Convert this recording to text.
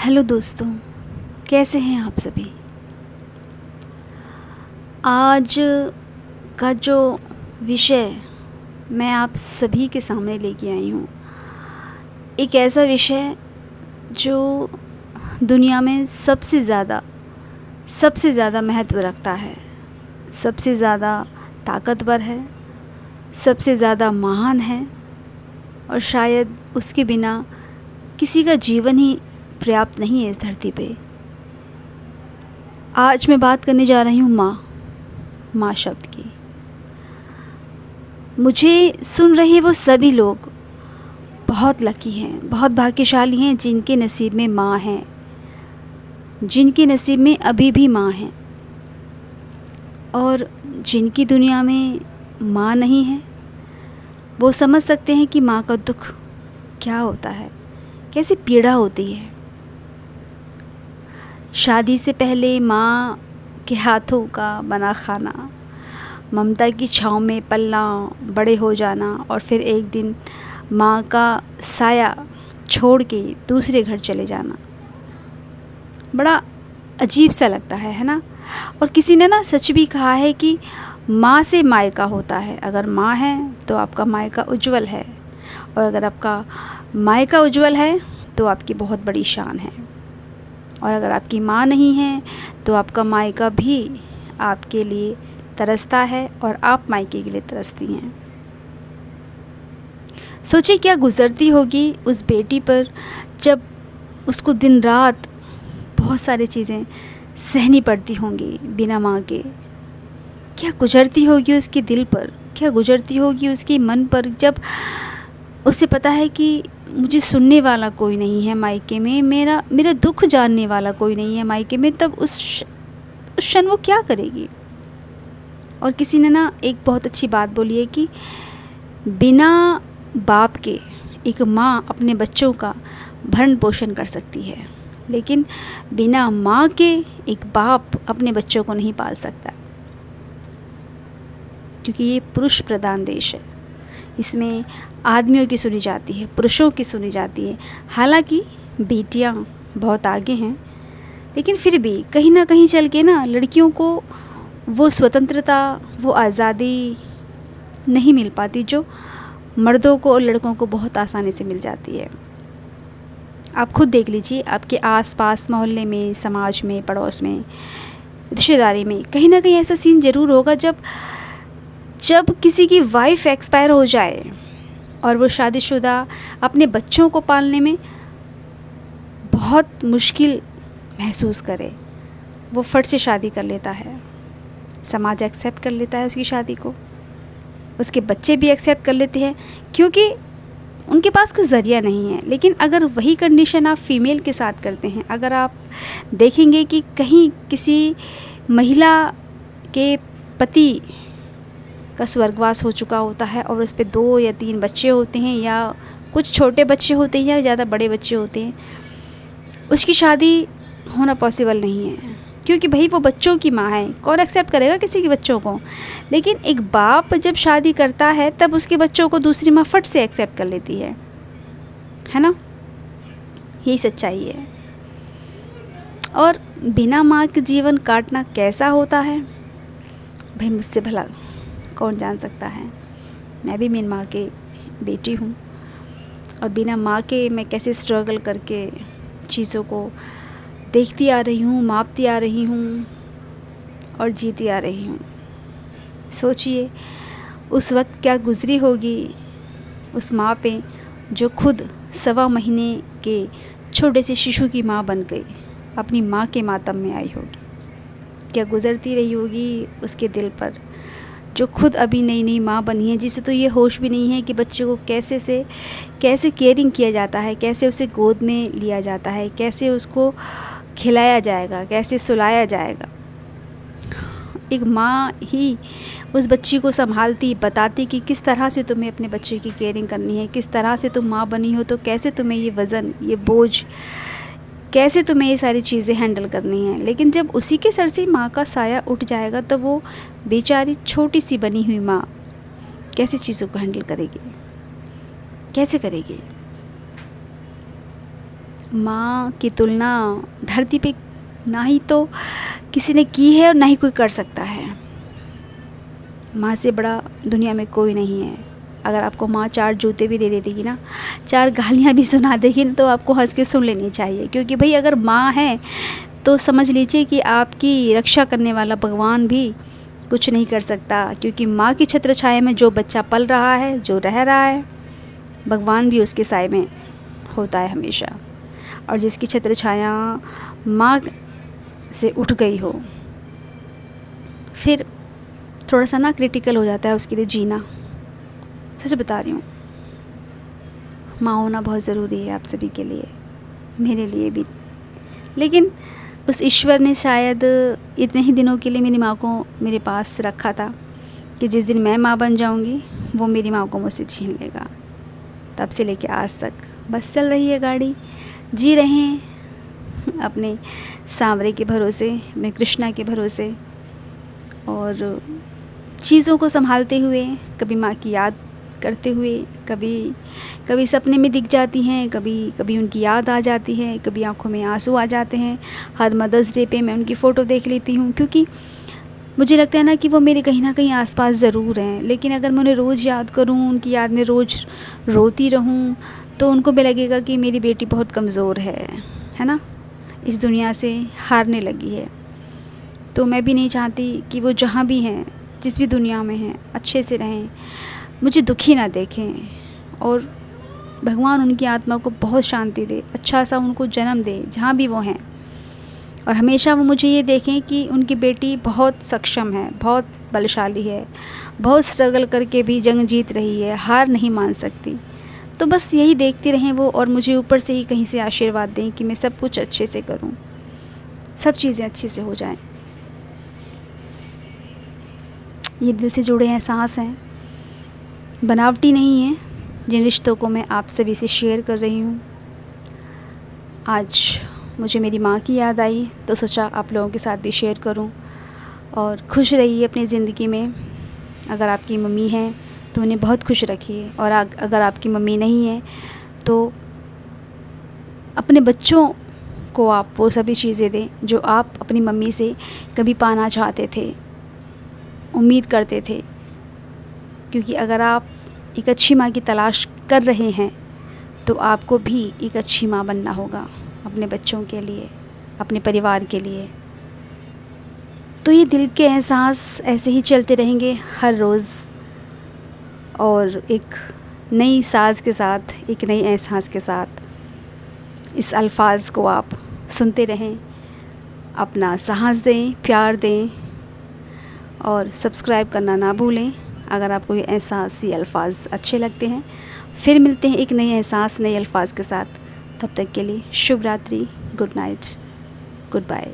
Hello दोस्तों, कैसे हैं आप सभी। आज का जो विषय मैं आप सभी के सामने लेके आई हूँ, एक ऐसा विषय जो दुनिया में सबसे ज़्यादा महत्व रखता है, सबसे ज़्यादा ताकतवर है, सबसे ज़्यादा महान है और शायद उसके बिना किसी का जीवन ही पर्याप्त नहीं है इस धरती पे। आज मैं बात करने जा रही हूँ माँ शब्द की। मुझे सुन रहे वो सभी लोग बहुत लकी हैं, बहुत भाग्यशाली हैं जिनके नसीब में माँ हैं, जिनके नसीब में अभी भी माँ हैं, और जिनकी दुनिया में माँ नहीं है वो समझ सकते हैं कि माँ का दुख क्या होता है, कैसी पीड़ा होती है। शादी से पहले माँ के हाथों का बना खाना, ममता की छाँव में पलना, बड़े हो जाना और फिर एक दिन माँ का साया छोड़ के दूसरे घर चले जाना, बड़ा अजीब सा लगता है ना। और किसी ने सच भी कहा है कि माँ से मायका होता है। अगर माँ है तो आपका मायका उज्जवल है, और अगर आपका मायका उज्जवल है तो आपकी बहुत बड़ी शान है, और अगर आपकी माँ नहीं है तो आपका मायका भी आपके लिए तरसता है और आप मायके के लिए तरसती हैं। सोचिए क्या गुज़रती होगी उस बेटी पर जब उसको दिन रात बहुत सारी चीज़ें सहनी पड़ती होंगी बिना माँ के। क्या गुज़रती होगी उसके दिल पर, क्या गुज़रती होगी उसके मन पर जब उसे पता है कि मुझे सुनने वाला कोई नहीं है मायके में, मेरा दुख जानने वाला कोई नहीं है मायके में। तब उस क्षण वो क्या करेगी। और किसी ने एक बहुत अच्छी बात बोली है कि बिना बाप के एक माँ अपने बच्चों का भरण पोषण कर सकती है, लेकिन बिना माँ के एक बाप अपने बच्चों को नहीं पाल सकता, क्योंकि ये पुरुष प्रधान देश है। इसमें आदमियों की सुनी जाती है, पुरुषों की सुनी जाती है। हालांकि बेटियां बहुत आगे हैं, लेकिन फिर भी कहीं ना कहीं चल के लड़कियों को वो स्वतंत्रता, वो आज़ादी नहीं मिल पाती जो मर्दों को और लड़कों को बहुत आसानी से मिल जाती है। आप खुद देख लीजिए, आपके आसपास मोहल्ले में, समाज में, पड़ोस में, रिश्तेदारी में कहीं ना कहीं ऐसा सीन ज़रूर होगा जब किसी की वाइफ एक्सपायर हो जाए और वो शादीशुदा अपने बच्चों को पालने में बहुत मुश्किल महसूस करे, वो फट से शादी कर लेता है। समाज एक्सेप्ट कर लेता है उसकी शादी को, उसके बच्चे भी एक्सेप्ट कर लेते हैं क्योंकि उनके पास कोई ज़रिया नहीं है। लेकिन अगर वही कंडीशन आप फीमेल के साथ करते हैं, अगर आप देखेंगे कि कहीं किसी महिला के पति का स्वर्गवास हो चुका होता है और उस पर 2 या 3 बच्चे होते हैं, या कुछ छोटे बच्चे होते हैं या ज़्यादा बड़े बच्चे होते हैं, उसकी शादी होना पॉसिबल नहीं है क्योंकि भाई वो बच्चों की माँ है। कौन एक्सेप्ट करेगा किसी के बच्चों को। लेकिन एक बाप जब शादी करता है तब उसके बच्चों को दूसरी माँ फट से एक्सेप्ट कर लेती है ना। यही सच्चाई है। और बिना माँ के जीवन काटना कैसा होता है भाई, मुझसे भला कौन जान सकता है। मैं भी मेरी माँ के बेटी हूँ, और बिना माँ के मैं कैसे स्ट्रगल करके चीज़ों को देखती आ रही हूँ, मापती आ रही हूँ और जीती आ रही हूँ। सोचिए उस वक्त क्या गुज़री होगी उस माँ पे जो खुद 1.25 महीने के छोटे से शिशु की माँ बन गई, अपनी माँ के मातम में आई होगी। क्या गुज़रती रही होगी उसके दिल पर जो खुद अभी नई नई माँ बनी है, जिसे तो ये होश भी नहीं है कि बच्चे को कैसे केयरिंग किया जाता है, कैसे उसे गोद में लिया जाता है, कैसे उसको खिलाया जाएगा, कैसे सुलाया जाएगा। एक माँ ही उस बच्ची को संभालती, बताती कि किस तरह से तुम्हें अपने बच्चे की केयरिंग करनी है, किस तरह से तुम माँ बनी हो तो कैसे तुम्हें ये वज़न, ये बोझ, कैसे तुम्हें ये सारी चीज़ें हैंडल करनी है। लेकिन जब उसी के सर से माँ का साया उठ जाएगा तो वो बेचारी छोटी सी बनी हुई माँ कैसे चीज़ों को हैंडल करेगी, कैसे करेगी। माँ की तुलना धरती पे ना ही तो किसी ने की है और ना ही कोई कर सकता है। माँ से बड़ा दुनिया में कोई नहीं है। अगर आपको माँ 4 जूते भी दे देगी ना, 4 गालियाँ भी सुना देगी ना, तो आपको हंस के सुन लेनी चाहिए। क्योंकि भाई अगर माँ है तो समझ लीजिए कि आपकी रक्षा करने वाला भगवान भी कुछ नहीं कर सकता। क्योंकि माँ की छत्र छाया में जो बच्चा पल रहा है, जो रह रहा है, भगवान भी उसके साए में होता है हमेशा। और जिसकी छत्र छाया माँ से उठ गई हो, फिर थोड़ा सा ना क्रिटिकल हो जाता है उसके लिए जीना। सच बता रही हूँ, माँ होना बहुत ज़रूरी है आप सभी के लिए, मेरे लिए भी। लेकिन उस ईश्वर ने शायद इतने ही दिनों के लिए मेरी माँ को मेरे पास रखा था कि जिस दिन मैं माँ बन जाऊँगी वो मेरी माँ को मुझसे छीन लेगा। तब से लेके आज तक बस चल रही है गाड़ी, जी रहे हैं अपने सांवरे के भरोसे, अपने कृष्णा के भरोसे, और चीज़ों को संभालते हुए, कभी माँ की याद करते हुए, कभी कभी सपने में दिख जाती हैं, कभी कभी उनकी याद आ जाती है, कभी आंखों में आंसू आ जाते हैं। हर मदर्स डे पे मैं उनकी फ़ोटो देख लेती हूँ, क्योंकि मुझे लगता है ना कि वो मेरे कहीं ना कहीं आसपास ज़रूर हैं। लेकिन अगर मैं उन्हें रोज़ याद करूँ, उनकी याद में रोज़ रोती रहूँ, तो उनको भी लगेगा कि मेरी बेटी बहुत कमज़ोर है ना, इस दुनिया से हारने लगी है। तो मैं भी नहीं चाहती कि वो जहाँ भी हैं, जिस भी दुनिया में हैं, अच्छे से रहें, मुझे दुखी ना देखें। और भगवान उनकी आत्मा को बहुत शांति दे, अच्छा सा उनको जन्म दे जहाँ भी वो हैं। और हमेशा वो मुझे ये देखें कि उनकी बेटी बहुत सक्षम है, बहुत बलशाली है, बहुत स्ट्रगल करके भी जंग जीत रही है, हार नहीं मान सकती। तो बस यही देखते रहें वो, और मुझे ऊपर से ही कहीं से आशीर्वाद दें कि मैं सब कुछ अच्छे से करूं, सब चीज़ें अच्छे से हो जाएं। ये दिल से जुड़े एहसास हैं, बनावटी नहीं है, जिन रिश्तों को मैं आप सभी से शेयर कर रही हूँ। आज मुझे मेरी माँ की याद आई तो सोचा आप लोगों के साथ भी शेयर करूं। और खुश रहिए अपनी ज़िंदगी में। अगर आपकी मम्मी हैं तो उन्हें बहुत खुश रखिए, और अगर आपकी मम्मी नहीं है तो अपने बच्चों को आप वो सभी चीज़ें दें जो आप अपनी मम्मी से कभी पाना चाहते थे, उम्मीद करते थे। क्योंकि अगर आप एक अच्छी माँ की तलाश कर रहे हैं तो आपको भी एक अच्छी माँ बनना होगा, अपने बच्चों के लिए, अपने परिवार के लिए। तो ये दिल के एहसास ऐसे ही चलते रहेंगे हर रोज़, और एक नई साज़ के साथ, एक नई एहसास के साथ इस अल्फाज को आप सुनते रहें। अपना साहस दें, प्यार दें, और सब्सक्राइब करना ना भूलें अगर आपको ये एहसास, ये अल्फाज अच्छे लगते हैं। फिर मिलते हैं एक नए एहसास, नए अल्फाज के साथ। तब तक के लिए शुभ रात्रि, गुड नाइट, गुड बाय।